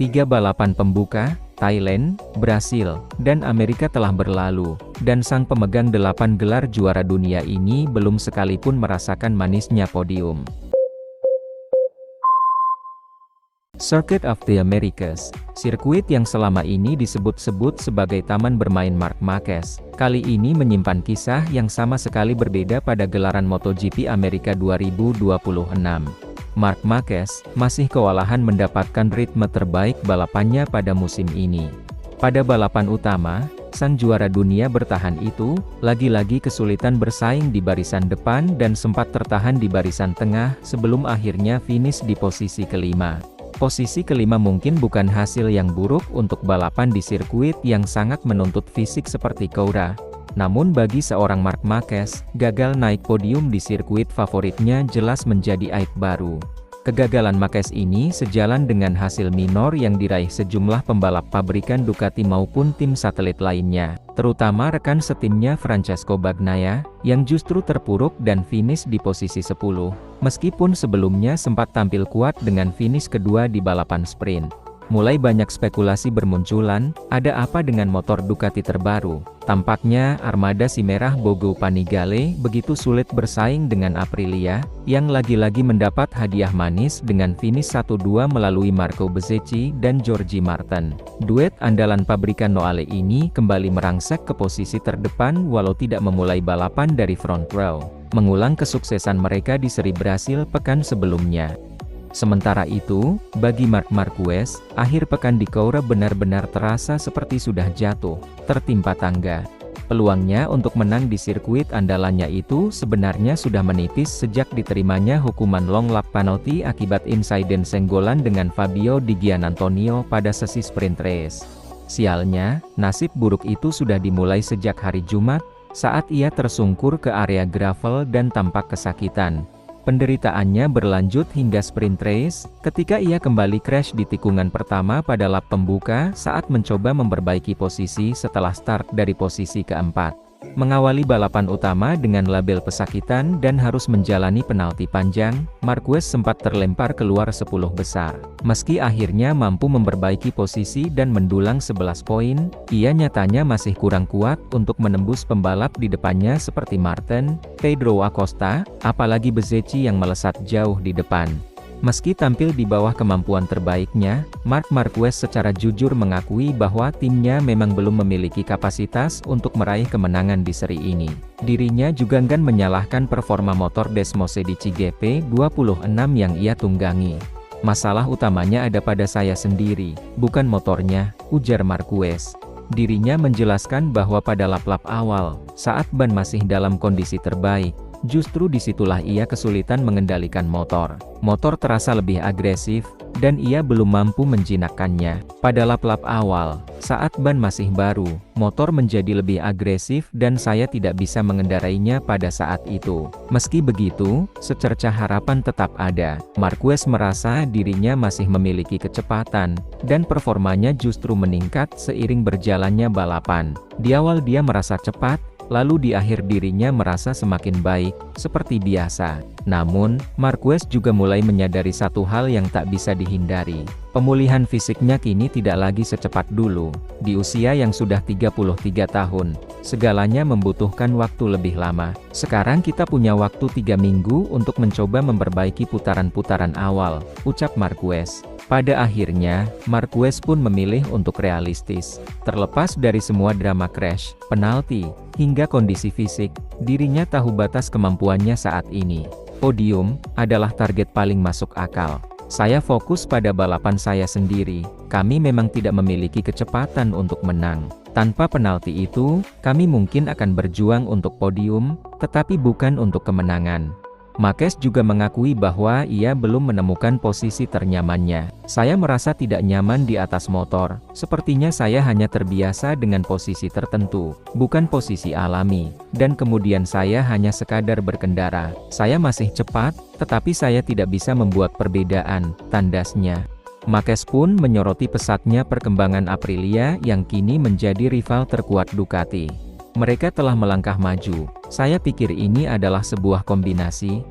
3 balapan pembuka, Thailand, Brasil, dan Amerika telah berlalu, dan sang pemegang 8 gelar juara dunia ini belum sekalipun merasakan manisnya podium. Circuit of the Americas, sirkuit yang selama ini disebut-sebut sebagai taman bermain Marc Marquez, kali ini menyimpan kisah yang sama sekali berbeda pada gelaran MotoGP Amerika 2026. Marc Marquez masih kewalahan mendapatkan ritme terbaik balapannya pada musim ini. Pada balapan utama, sang juara dunia bertahan itu, lagi-lagi kesulitan bersaing di barisan depan dan sempat tertahan di barisan tengah sebelum akhirnya finish di posisi kelima. Posisi kelima mungkin bukan hasil yang buruk untuk balapan di sirkuit yang sangat menuntut fisik seperti Coura. Namun bagi seorang Marc Marquez, gagal naik podium di sirkuit favoritnya jelas menjadi aib baru. Kegagalan Marquez ini sejalan dengan hasil minor yang diraih sejumlah pembalap pabrikan Ducati maupun tim satelit lainnya, terutama rekan setimnya Francesco Bagnaia, yang justru terpuruk dan finish di posisi 10, meskipun sebelumnya sempat tampil kuat dengan finish kedua di balapan sprint. Mulai banyak spekulasi bermunculan, ada apa dengan motor Ducati terbaru? Tampaknya armada si merah Bogo Panigale begitu sulit bersaing dengan Aprilia, yang lagi-lagi mendapat hadiah manis dengan finish 1-2 melalui Marco Bezzecchi dan Jorge Martin. Duet andalan pabrikan Noale ini kembali merangsek ke posisi terdepan walau tidak memulai balapan dari front row, mengulang kesuksesan mereka di seri Brasil pekan sebelumnya. Sementara itu, bagi Marc Marquez, akhir pekan di Coura benar-benar terasa seperti sudah jatuh, tertimpa tangga. Peluangnya untuk menang di sirkuit andalannya itu sebenarnya sudah menipis sejak diterimanya hukuman long lap penalti akibat insiden senggolan dengan Fabio Di Giannantonio pada sesi sprint race. Sialnya, nasib buruk itu sudah dimulai sejak hari Jumat, saat ia tersungkur ke area gravel dan tampak kesakitan. Penderitaannya berlanjut hingga sprint race, ketika ia kembali crash di tikungan pertama pada lap pembuka saat mencoba memperbaiki posisi setelah start dari posisi keempat. Mengawali balapan utama dengan label pesakitan dan harus menjalani penalti panjang, Marquez sempat terlempar keluar 10 besar. Meski akhirnya mampu memperbaiki posisi dan mendulang 11 poin, ia nyatanya masih kurang kuat untuk menembus pembalap di depannya seperti Martin, Pedro Acosta, apalagi Bezzecchi yang melesat jauh di depan. Meski tampil di bawah kemampuan terbaiknya, Marc Marquez secara jujur mengakui bahwa timnya memang belum memiliki kapasitas untuk meraih kemenangan di seri ini. Dirinya juga enggan menyalahkan performa motor Desmosedici GP26 yang ia tunggangi. "Masalah utamanya ada pada saya sendiri, bukan motornya," ujar Marquez. Dirinya menjelaskan bahwa pada lap-lap awal, saat ban masih dalam kondisi terbaik, justru disitulah ia kesulitan mengendalikan motor. Motor terasa lebih agresif, dan ia belum mampu menjinakkannya. Pada lap-lap awal, saat ban masih baru, motor menjadi lebih agresif dan saya tidak bisa mengendarainya pada saat itu. Meski begitu, secercah harapan tetap ada. Marquez merasa dirinya masih memiliki kecepatan, dan performanya justru meningkat seiring berjalannya balapan. Di awal dia merasa cepat, lalu di akhir dirinya merasa semakin baik, seperti biasa. Namun, Marquez juga mulai menyadari satu hal yang tak bisa dihindari. Pemulihan fisiknya kini tidak lagi secepat dulu. Di usia yang sudah 33 tahun, segalanya membutuhkan waktu lebih lama. "Sekarang kita punya waktu 3 minggu untuk mencoba memperbaiki putaran-putaran awal," ucap Marquez. Pada akhirnya, Marquez pun memilih untuk realistis. Terlepas dari semua drama crash, penalti, hingga kondisi fisik, dirinya tahu batas kemampuannya saat ini. Podium adalah target paling masuk akal. "Saya fokus pada balapan saya sendiri. Kami memang tidak memiliki kecepatan untuk menang. Tanpa penalti itu, kami mungkin akan berjuang untuk podium, tetapi bukan untuk kemenangan." Marquez juga mengakui bahwa ia belum menemukan posisi ternyamannya. "Saya merasa tidak nyaman di atas motor. Sepertinya saya hanya terbiasa dengan posisi tertentu, bukan posisi alami. Dan kemudian saya hanya sekadar berkendara. Saya masih cepat, tetapi saya tidak bisa membuat perbedaan," tandasnya. Marquez pun menyoroti pesatnya perkembangan Aprilia yang kini menjadi rival terkuat Ducati. "Mereka telah melangkah maju. Saya pikir ini adalah sebuah kombinasi.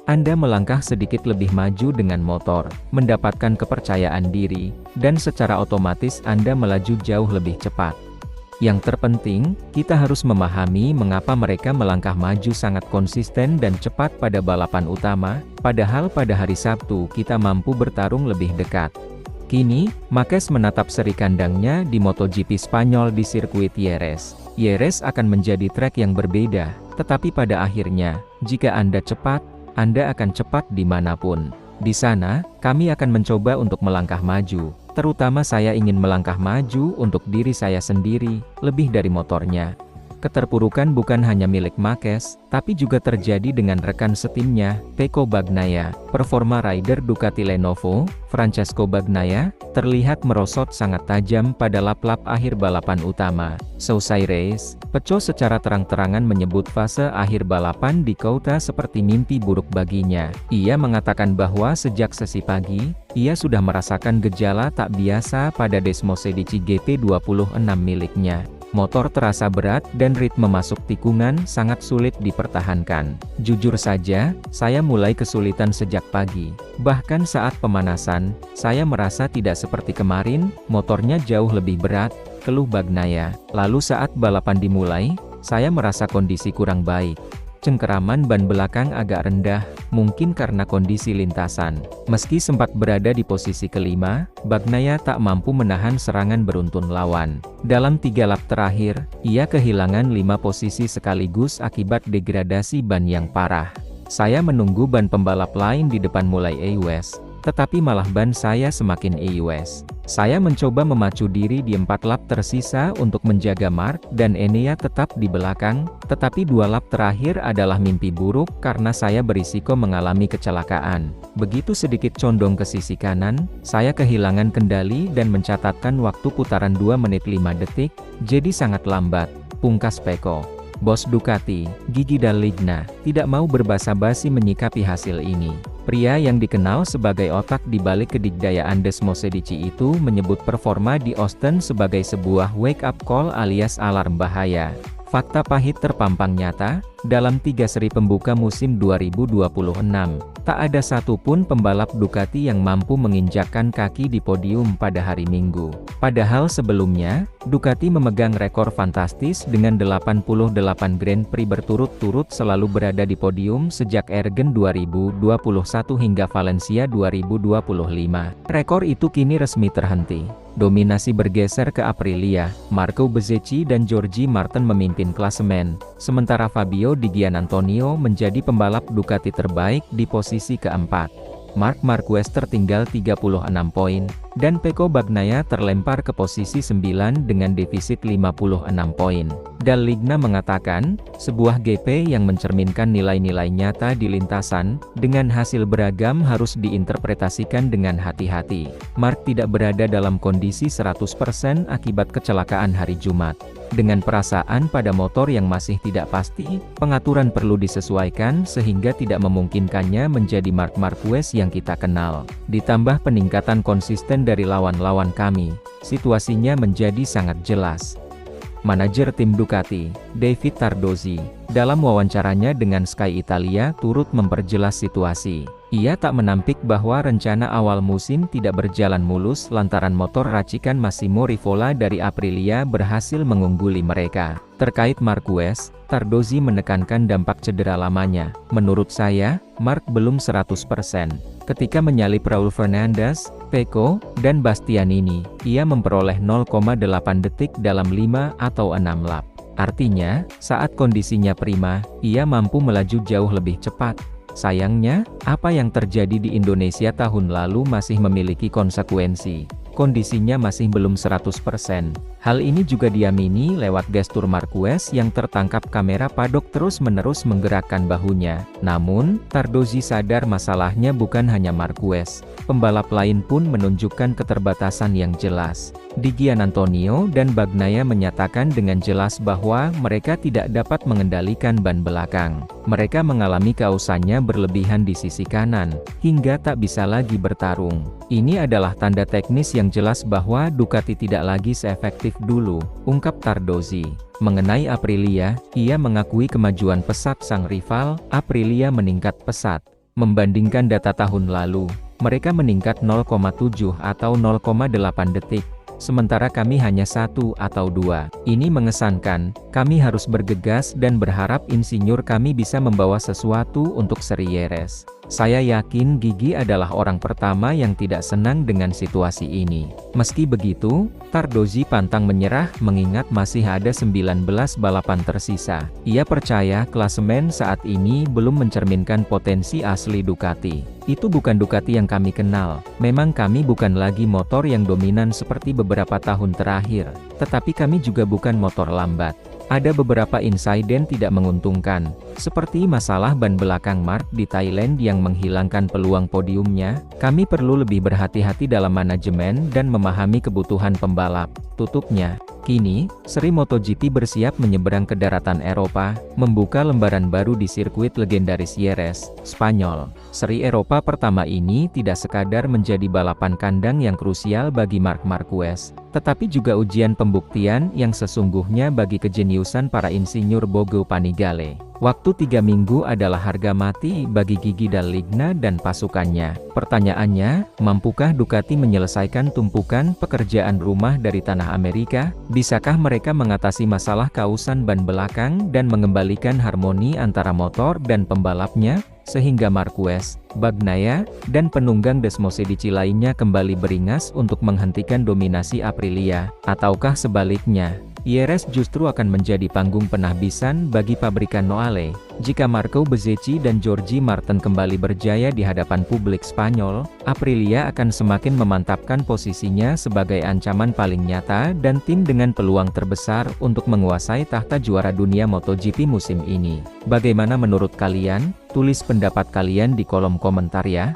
Anda melangkah sedikit lebih maju dengan motor, mendapatkan kepercayaan diri, dan secara otomatis Anda melaju jauh lebih cepat. Yang terpenting, kita harus memahami mengapa mereka melangkah maju sangat konsisten dan cepat pada balapan utama, padahal pada hari Sabtu kita mampu bertarung lebih dekat. Kini, Marquez menatap seri kandangnya di MotoGP Spanyol di sirkuit Jerez. Jerez akan menjadi trek yang berbeda, tetapi pada akhirnya, jika Anda cepat, Anda akan cepat dimanapun. Di sana, kami akan mencoba untuk melangkah maju. Terutama saya ingin melangkah maju untuk diri saya sendiri, lebih dari motornya. Keterpurukan bukan hanya milik Marquez, tapi juga terjadi dengan rekan setimnya, Pecco Bagnaia. Performa rider Ducati Lenovo, Francesco Bagnaia, terlihat merosot sangat tajam pada lap-lap akhir balapan utama. Selesai race, Pecco secara terang-terangan menyebut fase akhir balapan di Ceuta seperti mimpi buruk baginya. Ia mengatakan bahwa sejak sesi pagi, ia sudah merasakan gejala tak biasa pada Desmosedici GP26 miliknya. Motor terasa berat dan ritme masuk tikungan sangat sulit dipertahankan. Jujur saja, saya mulai kesulitan sejak pagi. Bahkan saat pemanasan, saya merasa tidak seperti kemarin, motornya jauh lebih berat, keluh Bagnaia. Lalu saat balapan dimulai, saya merasa kondisi kurang baik. Cengkeraman ban belakang agak rendah, mungkin karena kondisi lintasan. Meski sempat berada di posisi kelima, Bagnaia tak mampu menahan serangan beruntun lawan. Dalam 3 lap terakhir, ia kehilangan 5 posisi sekaligus akibat degradasi ban yang parah. Saya menunggu ban pembalap lain di depan mulai AWS, tetapi malah ban saya semakin AWS. Saya mencoba memacu diri di 4 lap tersisa untuk menjaga Marc dan Enea tetap di belakang, tetapi 2 lap terakhir adalah mimpi buruk karena saya berisiko mengalami kecelakaan. Begitu sedikit condong ke sisi kanan, saya kehilangan kendali dan mencatatkan waktu putaran 2 menit 5 detik, jadi sangat lambat, pungkas Pecco. Bos Ducati, Gigi Dall'Igna, tidak mau berbasa-basi menyikapi hasil ini. Pria yang dikenal sebagai otak di balik kedikdayaan Desmosedici itu menyebut performa di Austin sebagai sebuah wake-up call alias alarm bahaya. Fakta pahit terpampang nyata, dalam 3 seri pembuka musim 2026, tak ada satupun pembalap Ducati yang mampu menginjakkan kaki di podium pada hari Minggu. Padahal sebelumnya, Ducati memegang rekor fantastis dengan 88 Grand Prix berturut-turut selalu berada di podium sejak Ergen 2021 hingga Valencia 2025. Rekor itu kini resmi terhenti. Dominasi bergeser ke Aprilia, Marco Bezzecchi dan Jorge Martin memimpin klasemen, sementara Fabio Di Giannantonio menjadi pembalap Ducati terbaik di posisi keempat. Marc Marquez tertinggal 36 poin, dan Pecco Bagnaia terlempar ke posisi 9 dengan defisit 56 poin. Dall'Igna mengatakan, sebuah GP yang mencerminkan nilai-nilai nyata di lintasan, dengan hasil beragam harus diinterpretasikan dengan hati-hati. Marc tidak berada dalam kondisi 100% akibat kecelakaan hari Jumat. Dengan perasaan pada motor yang masih tidak pasti, pengaturan perlu disesuaikan sehingga tidak memungkinkannya menjadi Marc Marquez yang kita kenal. Ditambah peningkatan konsisten dari lawan-lawan kami, situasinya menjadi sangat jelas. Manajer tim Ducati, David Tardozzi, dalam wawancaranya dengan Sky Italia turut memperjelas situasi. Ia tak menampik bahwa rencana awal musim tidak berjalan mulus lantaran motor racikan Massimo Rivola dari Aprilia berhasil mengungguli mereka. Terkait Marquez, Tardozzi menekankan dampak cedera lamanya. Menurut saya, Marc belum 100%. Ketika menyalip Raul Fernandez, Pecco, dan Bastianini, ia memperoleh 0,8 detik dalam 5 atau 6 lap. Artinya, saat kondisinya prima, ia mampu melaju jauh lebih cepat. Sayangnya, apa yang terjadi di Indonesia tahun lalu masih memiliki konsekuensi. Kondisinya masih belum 100%. Hal ini juga diamini lewat gestur Marquez yang tertangkap kamera padok terus-menerus menggerakkan bahunya. Namun, Tardozzi sadar masalahnya bukan hanya Marquez. Pembalap lain pun menunjukkan keterbatasan yang jelas. Di Giannantonio dan Bagnaia menyatakan dengan jelas bahwa mereka tidak dapat mengendalikan ban belakang. Mereka mengalami keausannya berlebihan di sisi kanan, hingga tak bisa lagi bertarung. Ini adalah tanda teknis yang jelas bahwa Ducati tidak lagi seefektif dulu, ungkap Tardozzi. Mengenai Aprilia, ia mengakui kemajuan pesat sang rival, Aprilia meningkat pesat. Membandingkan data tahun lalu, mereka meningkat 0,7 atau 0,8 detik. Sementara kami hanya 1 atau 2. Ini mengesankan, kami harus bergegas dan berharap insinyur kami bisa membawa sesuatu untuk seri Yeres. Saya yakin Gigi adalah orang pertama yang tidak senang dengan situasi ini. Meski begitu, Tardozzi pantang menyerah mengingat masih ada 19 balapan tersisa. Ia percaya klasemen saat ini belum mencerminkan potensi asli Ducati. Itu bukan Ducati yang kami kenal. Memang kami bukan lagi motor yang dominan seperti beberapa tahun terakhir, tetapi kami juga bukan motor lambat. Ada beberapa insiden tidak menguntungkan, seperti masalah ban belakang Mark di Thailand yang menghilangkan peluang podiumnya. Kami perlu lebih berhati-hati dalam manajemen dan memahami kebutuhan pembalap, tutupnya. Kini, seri MotoGP bersiap menyeberang ke daratan Eropa, membuka lembaran baru di sirkuit legendaris Jerez, Spanyol. Seri Eropa pertama ini tidak sekadar menjadi balapan kandang yang krusial bagi Marc Marquez, tetapi juga ujian pembuktian yang sesungguhnya bagi kejeniusan para insinyur Bogo Panigale. Waktu 3 minggu adalah harga mati bagi Gigi Dall'Igna dan pasukannya. Pertanyaannya, mampukah Ducati menyelesaikan tumpukan pekerjaan rumah dari tanah Amerika? Bisakah mereka mengatasi masalah kausan ban belakang dan mengembalikan harmoni antara motor dan pembalapnya? Sehingga Marquez, Bagnaia, dan penunggang Desmosedici lainnya kembali beringas untuk menghentikan dominasi Aprilia, ataukah sebaliknya? Jerez justru akan menjadi panggung penahbisan bagi pabrikan Noale. Jika Marco Bezzecchi dan Jorge Martin kembali berjaya di hadapan publik Spanyol, Aprilia akan semakin memantapkan posisinya sebagai ancaman paling nyata dan tim dengan peluang terbesar untuk menguasai tahta juara dunia MotoGP musim ini. Bagaimana menurut kalian? Tulis pendapat kalian di kolom komentar ya.